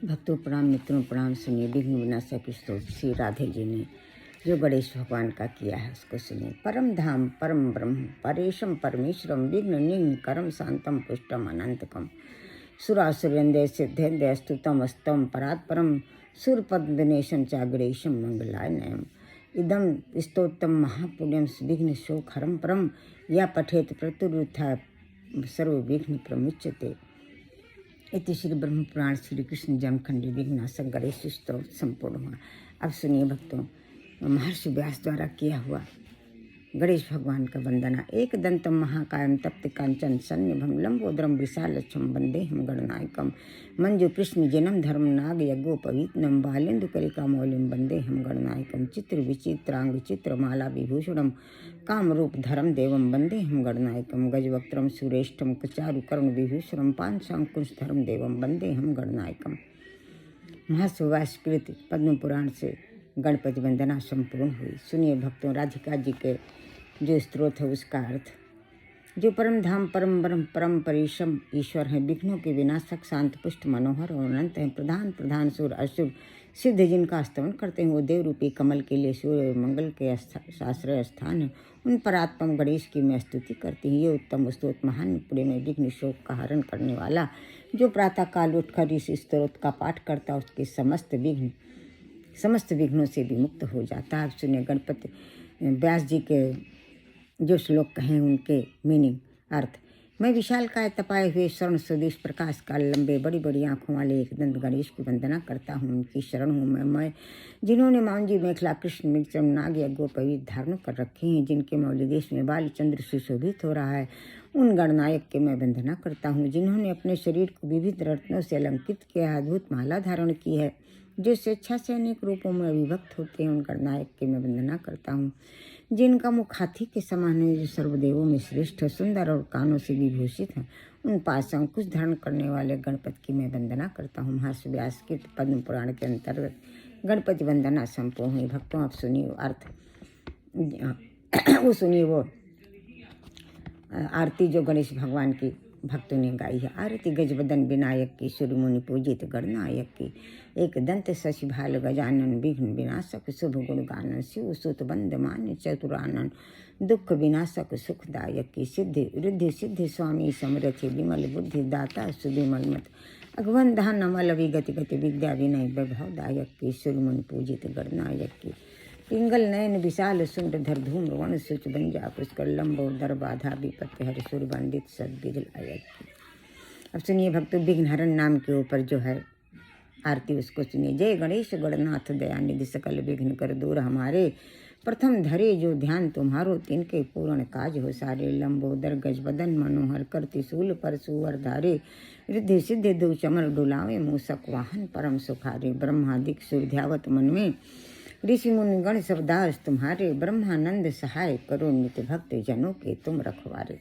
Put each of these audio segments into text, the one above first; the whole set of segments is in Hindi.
भक्तों प्रणाम, मित्रों प्रणाम। सुनिए विघ्न विनाशक स्तोत्र श्री राधे जी ने जो गणेश भगवान का किया है उसको सुनिए। परम धाम परम ब्रह्म परेशम परमेश्वरम विघ्न निघ्न करम शांतम पुष्टम अनंतकम सुरासुरेन्द्र सिद्धेन्द्र स्तुतम स्तम परात् परम सुरपद विनेशम चागणेशम मंगलाय नयम इदम स्तोत्रम महापुण्यम विघ्न शोकहरम परम या पठेत प्रतुरुत्था सर्व विघ्न प्रमुच्यते। इति श्री ब्रह्म पुराण श्री कृष्ण जमखंडी विघ्नाशक गणेश स्तोत्र संपूर्ण हुआ। अब सुनिए भक्तों, महर्षि व्यास द्वारा किया हुआ गणेश भगवान का वंदना। एक दंतम महाकायम तप्त कांचन सन्निभम लंबोदरम विशालक्षम वंदेहम गणनायकम मंजु कृष्ण जिनम धर्म नाग यज्ञोपवीतनम बालेन्दु कलिका मौलिम वंदेहम गणनायकम चित्र विचित्रांग चित्रमाला विभूषणम कामरूप धरम देवम वंदेहम गणनायकम गजवक्त्रम सुरेष्ठम चारुकर्ण विभूषणम पांचांकुश धर्म देवम वंदेहम गणनायकम। महासुवास्कृत पद्म पुराण से गणपति वंदना संपूर्ण हुई। सुनिए भक्तों, राधिका जी के जो स्त्रोत है उसका अर्थ। जो परम धाम परम ब्रह्म परम परेशम ईश्वर हैं, विघ्नों के विनाशक शांत पुष्ट मनोहर और अनंत हैं, प्रधान प्रधान सुर असुर सिद्ध जिनका स्तवन करते हैं वो देव रूपी कमल के लिए सूर्य मंगल के आश्रय स्थान है। उन परात्म गणेश की मैं स्तुति करती हूँ। ये उत्तम स्तोत्र महान पुण्य में विघ्न शोक का हरण करने वाला, जो प्रातः काल उठकर इस स्तोत्र का पाठ करता उसके समस्त विघ्नों से भी मुक्त हो जाता है। अब सुनिए गणपति व्यास जी के जो श्लोक कहें उनके मीनिंग अर्थ। मैं विशाल काय तपाए हुए स्वर्ण स्वदेश प्रकाश काल लंबे बड़ी बड़ी आँखों वाले एक दंत गणेश की वंदना करता हूँ। उनकी शरण हूँ मैं जिन्होंने मांझी मेखला कृष्ण मिर्चम नाग यज्ञोपवीत धारण कर रखे हैं, जिनके मौली देश में बाल चंद्र सुशोभित हो रहा है। उन गणनायक के मैं वंदना करता हूँ जिन्होंने अपने शरीर को विविध रत्नों से अलंकृत किया, अद्भुत माला धारण की है, जो स्वेच्छा से अनेक रूपों में अभिव्यक्त होते हैं। उन गणनायक की मैं वंदना करता हूँ जिनका मुख हाथी के समान है, जो सर्वदेवों में श्रेष्ठ है, सुंदर और कानों से विभूषित है। उन पास अंकुश धारण करने वाले गणपति की मैं वंदना करता हूँ। महर्षि व्यास के पद्म पुराण के अंतर्गत गणपति वंदना संपूर्ण हुई। भक्तों आप सुनिए अर्थ। वो सुनिए वो आरती जो गणेश भगवान की भक्तों ने गाई है। आरती गजबदन विनायक की सुर मुनि पूजित गणनायक की, एक दंत शशि भाल गजानन विघ्न विनाशक शुभ गुण गानन शिव सुत बंद मान चतुरानन दुख विनाशक सुखदायक की, सिद्धि रिद्धि सिद्धि स्वामी समरथि विमल बुद्धि दाता सुविमल मत अगवन धान अमल विगति गति विद्या विनय वैभवदायक की, सुर मुनि पूजित गणनायक की, पिंगल नयन विशाल सुंड धर धूम वण सुच बंजा पुष्कर लंबो दर बाधा विपत्ति हर सुर बंदित सदबिजल आयक की। अब सुनिए भक्तों, विघ्नहरण नाम के ऊपर जो है आरती उसको सुनिए। जय गणेश गणनाथ दयानिधि सकल विघ्न कर दूर हमारे, प्रथम धरे जो ध्यान तुम्हारो तिनके पूर्ण काज हो सारे। लंबोदर गजबदन मनोहर कर त्रिशूल पर सुवर धारे, रिद्धि सिद्धि दो चमर डुलावे मूसक वाहन परम सुखारे। ब्रह्मादिक सुर ध्यावत मन में ऋषि मुनि गण सब दास तुम्हारे, ब्रह्मानंद सहाय करो नित्य भक्त जनों के तुम रखवारे।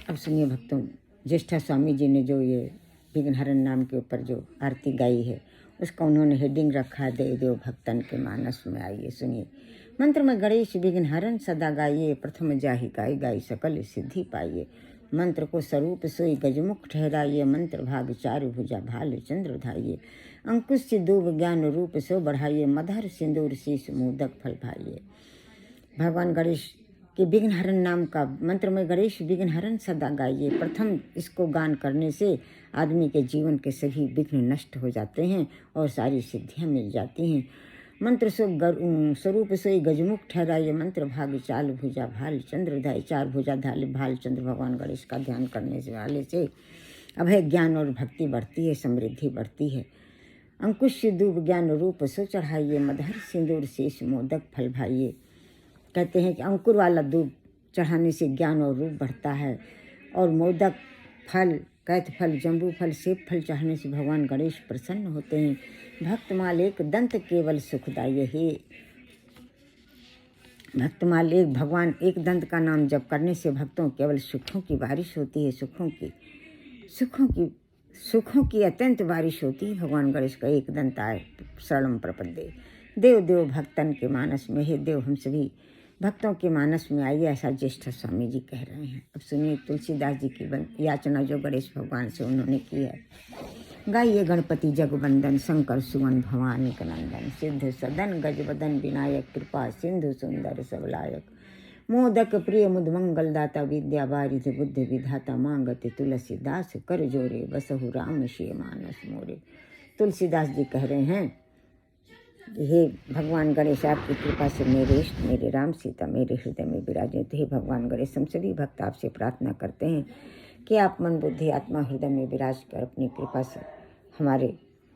अब सुनिए भक्तों, ज्येष्ठा स्वामी जी ने जो ये विघ्नहरण नाम के ऊपर जो आरती गाई है उसका उन्होंने हेडिंग रखा दे देव भक्तन के मानस में। आइए सुनिए। मंत्र में गणेश विघ्नहरण सदा गाइए, प्रथम जाहि गाई गाई सकल सिद्धि पाइए। मंत्र को स्वरूप सोई गजमुख ठहराइए, मंत्र भाग चारु भुजा भाल चंद्र धाइए। अंकुश से दो ज्ञान रूप सो बढ़ाइए, मधर सिंदूर शीश मोदक फल भाइए। भगवान गणेश के विघ्नहरण नाम का मंत्र में गणेश विघ्नहरण सदा गाइए। प्रथम इसको गान करने से आदमी के जीवन के सभी विघ्न नष्ट हो जाते हैं और सारी सिद्धियां मिल जाती हैं। मंत्र स्वरूप सोई गजमुख ठहराइए, मंत्र भाग चाल भुजा भाल चंद्र धाय। चार भुजा धाल भाल चंद्र भगवान गणेश का ध्यान करने से वाले से अभय ज्ञान और भक्ति बढ़ती है, समृद्धि बढ़ती है। अंकुश दूब ज्ञान रूप सो चढ़ाइए, मधर सिंदूर शेष मोदक फल भाइये। कहते हैं कि अंकुर वाला दूब चढ़ाने से ज्ञान और रूप बढ़ता है, और मोदक फल कैथ फल जम्बू फल सेब फल चढ़ाने से भगवान गणेश प्रसन्न होते हैं। भक्तमाल एक दंत केवल सुखदायी है। भक्तमाल एक भगवान एक दंत का नाम जप करने से भक्तों केवल सुखों की बारिश होती है। सुखों की अत्यंत बारिश होती है। भगवान गणेश का एक दंत आए शरणम प्रपद्ये। देव देव भक्तन के मानस में हे देव, हम सभी भक्तों के मानस में आई, ऐसा ज्येष्ठ स्वामी जी कह रहे हैं। अब सुनिए तुलसीदास जी की याचना जो गणेश भगवान से उन्होंने की है। गाइए गणपति जगवंदन, शंकर सुवन भवानी का नंदन, सिद्ध सदन गजवदन विनायक, कृपा सिंधु सुंदर सबलायक, मोदक प्रिय मुद मंगल दाता, विद्या वारिधि बुद्धि विधाता, मांगते तुलसीदास कर जोरे, बसहु राम शिय मानस मोरे। तुलसीदास जी कह रहे हैं, हे भगवान गणेश आपकी कृपा से मेरे इष्ट मेरे राम सीता मेरे हृदय में विराजे। तो हे भगवान गणेश, हम सभी भक्त आपसे प्रार्थना करते हैं कि आप मन बुद्धि आत्मा हृदय में विराज कर अपनी कृपा से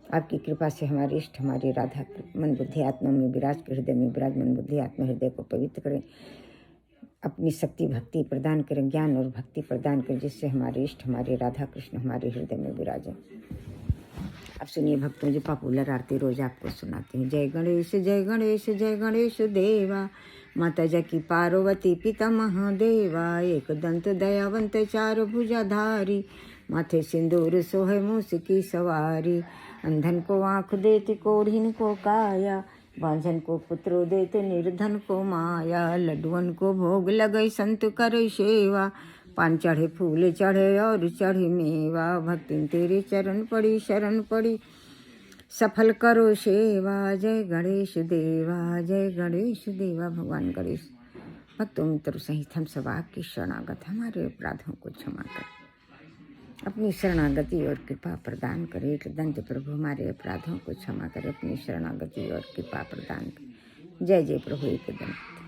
आपकी कृपा से हमारे इष्ट हमारी राधा मन बुद्धि आत्मा में विराज कर, हृदय में विराज मन बुद्धि आत्मा हृदय को पवित्र करें, अपनी शक्ति भक्ति प्रदान करें, ज्ञान और भक्ति प्रदान करें, जिससे हमारे इष्ट हमारे राधा कृष्ण हमारे हृदय में विराजें। अब सुनिए भक्तों, जो पॉपुलर आरती रोज आपको सुनाती हूँ। जय गणेश जय गणेश जय गणेश देवा, माता जकी पार्वती पिता महादेवा, एक दंत दयावंत चार भुजाधारी, माथे सिंदूर सोहे मूस की सवारी, अंधन को आँख देती कोढ़ीन को काया, बांझन को पुत्रो देते निर्धन को माया, लड्डुअन को भोग लगे संत करे सेवा, पान चढ़े फूल चढ़े और चढ़े मेवा, भक्ति तेरे चरण पड़ी शरण पड़ी सफल करो सेवा। जय गणेश देवा जय गणेश देवा। भगवान गणेश भक्तों मित्र सहित हम सब आपकी शरणागत, हमारे अपराधों को क्षमा करें, अपनी शरणागति और कृपा प्रदान करे। एक दंत प्रभु हमारे अपराधों को क्षमा करे, अपनी शरणागति और कृपा प्रदान करे। जय जय प्रभु एक दंत।